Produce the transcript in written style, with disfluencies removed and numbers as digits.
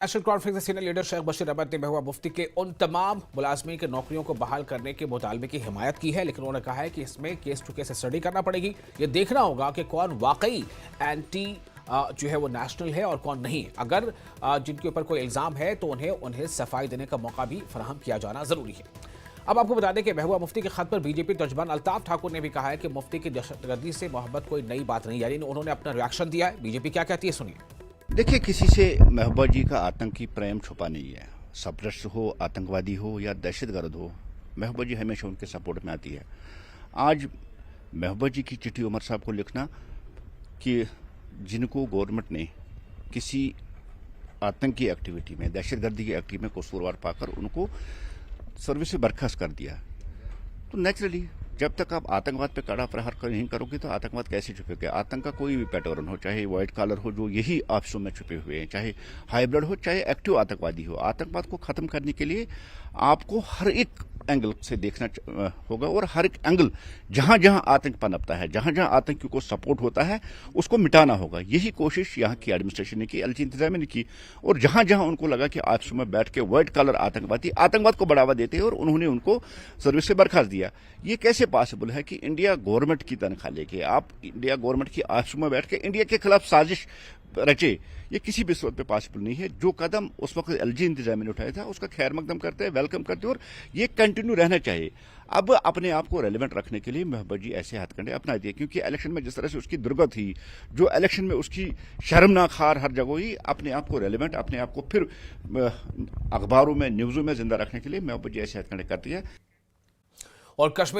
National conference के senior leader Sheikh Bashir Ahmad ने महबूबा मुफ्ती के उन तमाम मुलाजमीन के नौकरियों को बहाल करने के मुतालबे की हिमायत की है, लेकिन उन्होंने कहा है कि इसमें केस टू केस स्टडी करना पड़ेगी। ये देखना होगा कि कौन वाकई एंटी जो है वो नेशनल है और कौन नहीं। अगर जिनके ऊपर कोई इल्ज़ाम है तो उन्हें सफाई देने का मौका भी फराहम किया जाना जरूरी है। अब आपको बता दें कि महबूबा मुफ्ती के खत पर बीजेपी तर्जमान अल्ताफ ठाकुर ने भी कहा है कि मुफ्ती की दहशतगर्दी से मोहब्बत कोई नई बात नहीं, यानी उन्होंने अपना रिएक्शन दिया है। बीजेपी क्या कहती है, सुनिए। देखिए, किसी से महबूबा जी का आतंकी प्रेम छुपा नहीं है। सप्रेस्ट हो, आतंकवादी हो या दहशतगर्द हो, महबूबा जी हमेशा उनके सपोर्ट में आती है। आज महबूबा जी की चिट्ठी उमर साहब को लिखना कि जिनको गवर्नमेंट ने किसी आतंकी एक्टिविटी में, दहशतगर्दी की एक्टिविटी में कसूरवार पाकर उनको सर्विस से बर्खास्त कर दिया, तो नेचुरली जब तक आप आतंकवाद पे कड़ा प्रहार नहीं करोगे तो आतंकवाद कैसे छुपेगा। आतंक का कोई भी पैटर्न हो, चाहे व्हाइट कॉलर हो जो यही ऑफिसों में छुपे हुए हैं, चाहे हाइब्रिड हो, चाहे एक्टिव आतंकवादी हो, आतंकवाद को खत्म करने के लिए आपको हर एक एंगल से देखना होगा और हर एक एंगल जहां जहां आतंक पनपता है, जहां जहां आतंकियों को सपोर्ट होता है, उसको मिटाना होगा। यही कोशिश यहाँ की एडमिनिस्ट्रेशन ने की, एलजी इंतजामिया ने की। और जहां जहां उनको लगा कि ऑफिसों में बैठ के व्हाइट कॉलर आतंकवादी आतंकवाद को बढ़ावा देते हैं और उन्होंने उनको सर्विस से बर्खास्त दिया। ये कैसे पॉसिबल है कि इंडिया गवर्नमेंट की तनख्वाह लेके आप इंडिया गवर्नमेंट की ऑफिसों में बैठ के इंडिया के खिलाफ साजिश रचे? ये किसी भी सूरत पे पॉसिबल नहीं है। जो कदम उस वक्त एलजी इंतजामिया ने उठाया था उसका खैर मकदम करते हैं, वेलकम करते हैं और ये कंटिन्यू रहना चाहिए। अब अपने आप को रेलिवेंट रखने के लिए महबूबा जी ऐसे हथकंडे अपना दिए, क्योंकि इलेक्शन में जिस तरह से उसकी दुर्गत थी, जो इलेक्शन में उसकी शर्मनाक हार हर जगह हुई, अपने आप को रेलिवेंट, अपने आप को फिर अखबारों में, न्यूज़ों में जिंदा रखने के लिए महबूबा जी ऐसे हथकंडे करती है। और कश्मीर